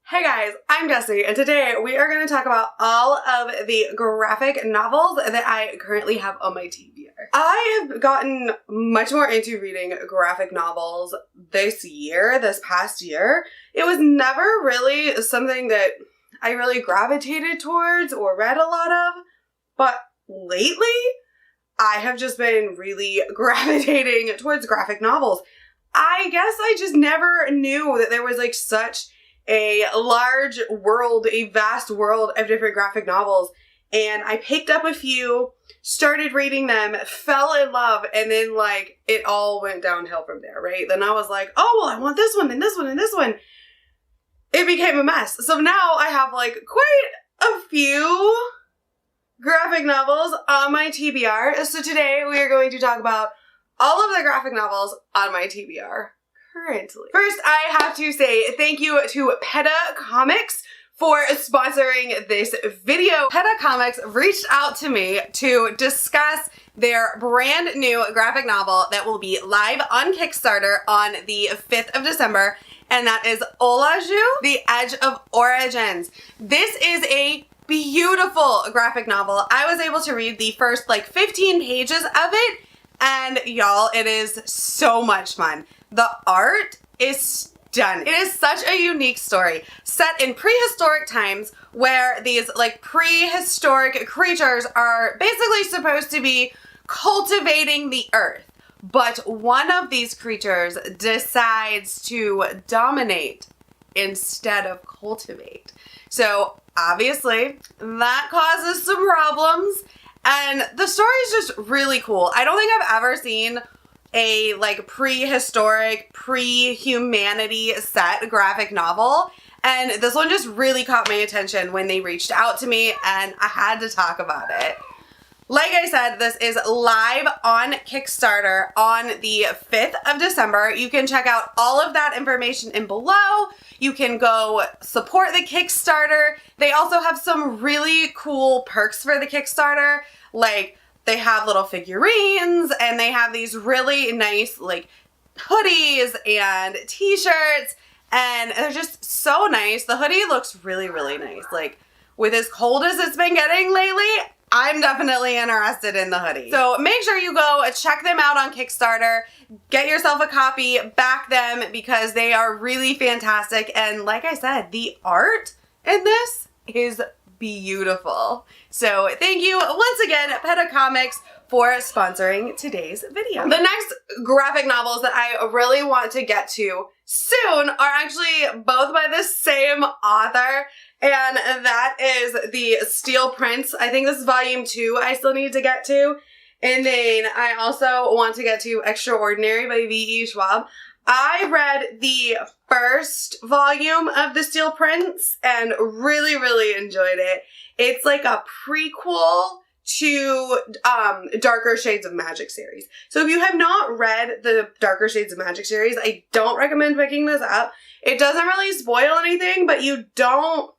Hey guys, I'm Jessie, and today we are going to talk about all of the graphic novels that I currently have on my TBR. I have gotten much more into reading graphic novels this past year. It was never really something that I really gravitated towards or read a lot of, but lately I have just been really gravitating towards graphic novels. I guess I just never knew that there was like such a large world, a vast world of different graphic novels. And I picked up a few, started reading them, fell in love, and then like it all went downhill from there, right? Then I was like, oh, well, I want this one and this one and this one. It became a mess. So now I have like quite a few graphic novels on my TBR. So today we are going to talk about all of the graphic novels on my TBR. Currently. First, I have to say thank you to PETA Comics for sponsoring this video. PETA Comics reached out to me to discuss their brand new graphic novel that will be live on Kickstarter on the 5th of December, and that is Olaju, The Edge of Origins. This is a beautiful graphic novel. I was able to read the first 15 pages of it, and y'all, it is so much fun. The art is stunning. It is such a unique story set in prehistoric times where these prehistoric creatures are basically supposed to be cultivating the earth. But one of these creatures decides to dominate instead of cultivate. So obviously that causes some problems, and the story is just really cool. I don't think I've ever seen a prehistoric, pre-humanity set graphic novel, and this one just really caught my attention when they reached out to me, and I had to talk about it. Like I said, this is live on Kickstarter on the 5th of December. You can check out all of that information in below. You can go support the Kickstarter. They also have some really cool perks for the Kickstarter, they have little figurines, and they have these really nice hoodies and t-shirts, and they're just so nice. The hoodie looks really, really nice. With as cold as it's been getting lately, I'm definitely interested in the hoodie. So make sure you go check them out on Kickstarter. Get yourself a copy, back them, because they are really fantastic. And like I said, the art in this is beautiful. So thank you once again, PETA Comics, for sponsoring today's video. The next graphic novels that I really want to get to soon are actually both by the same author, and that is the Steel Prince. I think this is volume 2 I still need to get to. And then I also want to get to Extraordinary by V.E. Schwab. I read the first volume of The Steel Prince and really, really enjoyed it. It's like a prequel to Darker Shades of Magic series. So if you have not read the Darker Shades of Magic series, I don't recommend picking this up. It doesn't really spoil anything, but you don't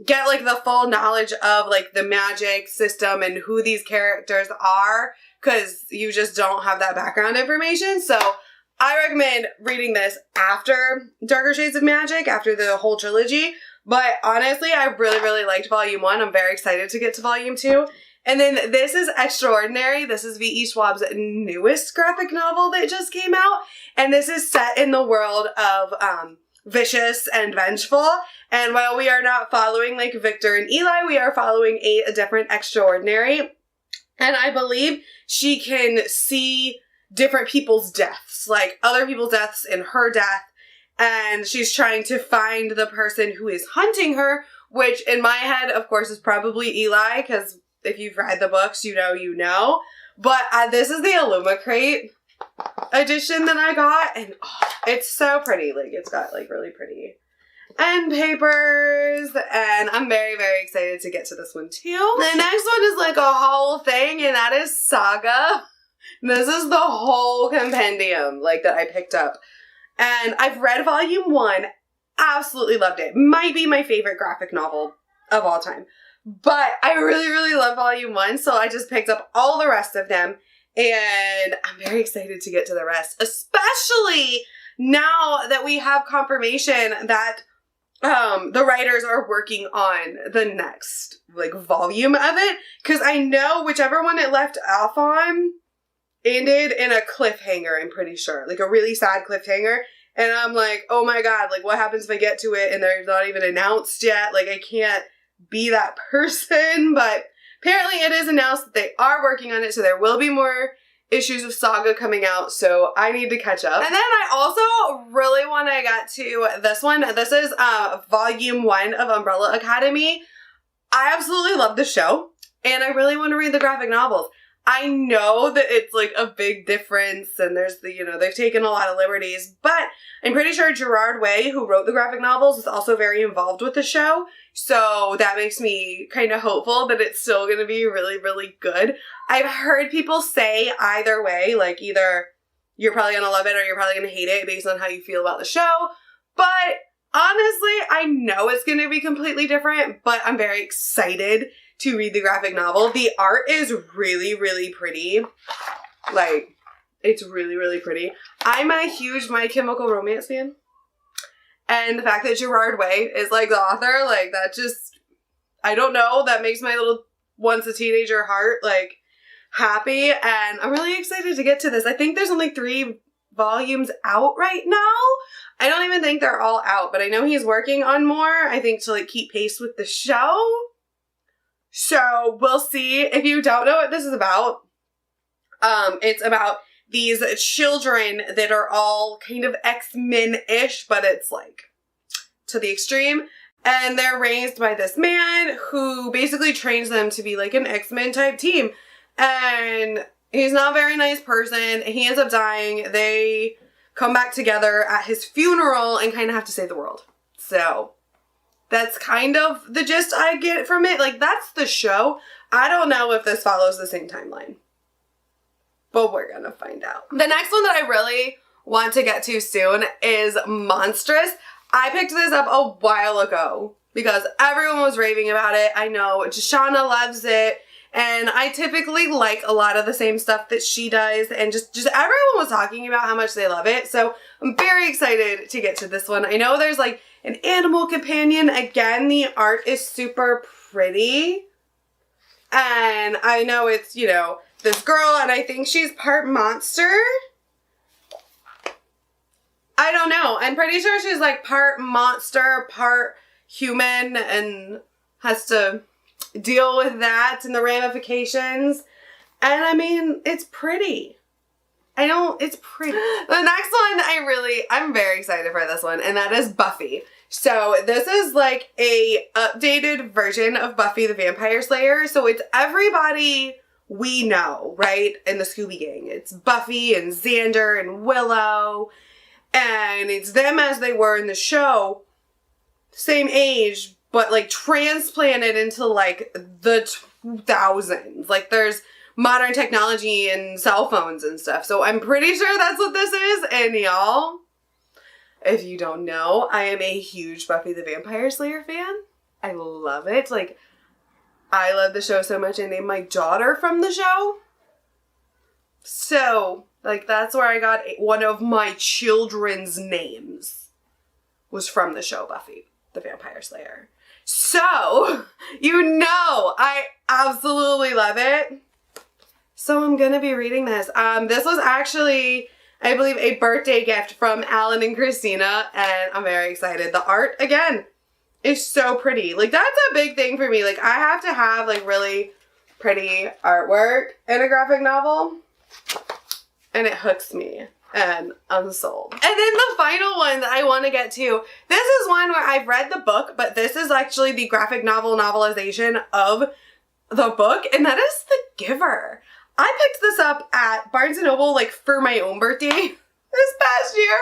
get the full knowledge of the magic system and who these characters are, because you just don't have that background information. So I recommend reading this after Darker Shades of Magic, after the whole trilogy. But honestly, I really, really liked volume 1. I'm very excited to get to volume 2. And then this is Extraordinary. This is V.E. Schwab's newest graphic novel that just came out. And this is set in the world of Vicious and Vengeful. And while we are not following Victor and Eli, we are following a different Extraordinary. And I believe she can see different people's deaths, other people's deaths and her death. And she's trying to find the person who is hunting her, which in my head, of course, is probably Eli, because if you've read the books, you know. But this is the Illumicrate edition that I got, and it's so pretty. It's got really pretty end papers, and I'm very, very excited to get to this one too. The next one is a whole thing, and that is Saga. This is the whole compendium that I picked up. And I've read volume 1, absolutely loved it. Might be my favorite graphic novel of all time. But I really, really love volume 1, so I just picked up all the rest of them. And I'm very excited to get to the rest, especially now that we have confirmation that the writers are working on the next, like, volume of it. Because I know whichever one it left off on ended in a cliffhanger, I'm pretty sure. Like, a really sad cliffhanger. And I'm like, oh my god, like, what happens if I get to it and they're not even announced yet? Like, I can't be that person. But apparently it is announced that they are working on it, so there will be more issues of Saga coming out, so I need to catch up. And then I also really want to get to this one. This is volume 1 of Umbrella Academy. I absolutely love the show, and I really want to read the graphic novels. I know that it's like a big difference, and there's the, you know, they've taken a lot of liberties, but I'm pretty sure Gerard Way, who wrote the graphic novels, is also very involved with the show. So that makes me kind of hopeful that it's still going to be really, really good. I've heard people say either way, like either you're probably going to love it or you're probably going to hate it based on how you feel about the show. But honestly, I know it's going to be completely different, but I'm very excited to read the graphic novel. The art is really, really pretty. Like, it's really, really pretty. I'm a huge My Chemical Romance fan. And the fact that Gerard Way is, like, the author, like, that just, I don't know, that makes my little once a teenager heart, like, happy. And I'm really excited to get to this. I think there's only 3 volumes out right now. I don't even think they're all out, but I know he's working on more, I think, to, like, keep pace with the show. So we'll see. If you don't know what this is about, it's about these children that are all kind of X-Men-ish, but it's like to the extreme. And they're raised by this man who basically trains them to be like an X-Men type team. And he's not a very nice person. He ends up dying. They come back together at his funeral and kind of have to save the world. So that's kind of the gist I get from it. Like, that's the show. I don't know if this follows the same timeline, but we're gonna find out. The next one that I really want to get to soon is Monstrous. I picked this up a while ago because everyone was raving about it. I know Shoshana loves it, and I typically like a lot of the same stuff that she does, and just everyone was talking about how much they love it. So I'm very excited to get to this one. I know there's like an animal companion. Again, the art is super pretty, and I know it's, you know, this girl, and I think she's part monster. I don't know. I'm pretty sure she's like part monster, part human, and has to deal with that and the ramifications. And I mean, it's pretty. It's pretty. The next one, I'm very excited for this one, and that is Buffy. So this is like a updated version of Buffy the Vampire Slayer. So it's everybody we know, right? In the Scooby Gang. It's Buffy and Xander and Willow. And it's them as they were in the show. Same age, but like transplanted into like the 2000s. Like there's modern technology and cell phones and stuff. So I'm pretty sure that's what this is. And y'all, if you don't know, I am a huge Buffy the Vampire Slayer fan. I love it. Like, I love the show so much I named my daughter from the show. So, like, that's where I got one of my children's names was from the show Buffy the Vampire Slayer. So, you know, I absolutely love it. So I'm gonna be reading this. This was actually, I believe, a birthday gift from Alan and Christina, and I'm very excited. The art, again, is so pretty. Like, that's a big thing for me. Like, I have to have, like, really pretty artwork in a graphic novel, and it hooks me, and I'm sold. And then the final one that I want to get to, this is one where I've read the book, but this is actually the graphic novel novelization of the book, and that is The Giver. I picked this up at Barnes & Noble, like, for my own birthday this past year.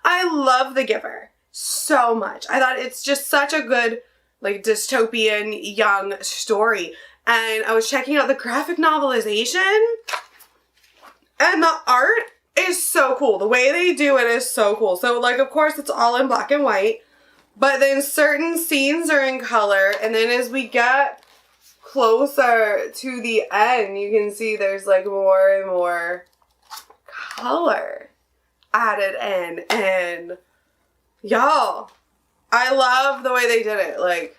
I love The Giver so much. I thought it's just such a good, like, dystopian young story. And I was checking out the graphic novelization, and the art is so cool. The way they do it is so cool. So, like, of course, it's all in black and white, but then certain scenes are in color, and then as we get closer to the end, you can see there's like more and more color added in, and y'all, I love the way they did it. Like,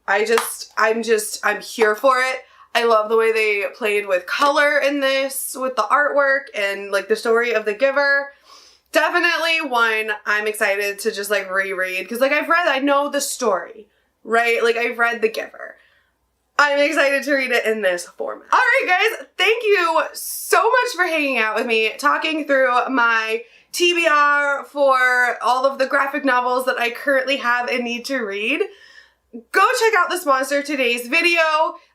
I'm here for it. I love the way they played with color in this, with the artwork and like the story of the giver. Definitely one I'm excited to just like reread because like I know the story, right? Like I've read The Giver. I'm excited to read it in this format. All right, guys, thank you so much for hanging out with me, talking through my TBR for all of the graphic novels that I currently have and need to read. Go check out the sponsor of today's video.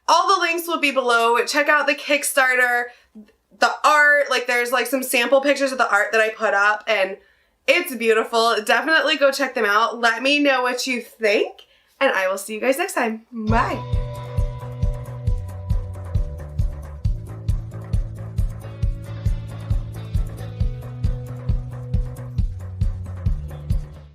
All the links will be below. Check out the Kickstarter, the art, like there's like some sample pictures of the art that I put up and it's beautiful. Definitely go check them out. Let me know what you think and I will see you guys next time. Bye.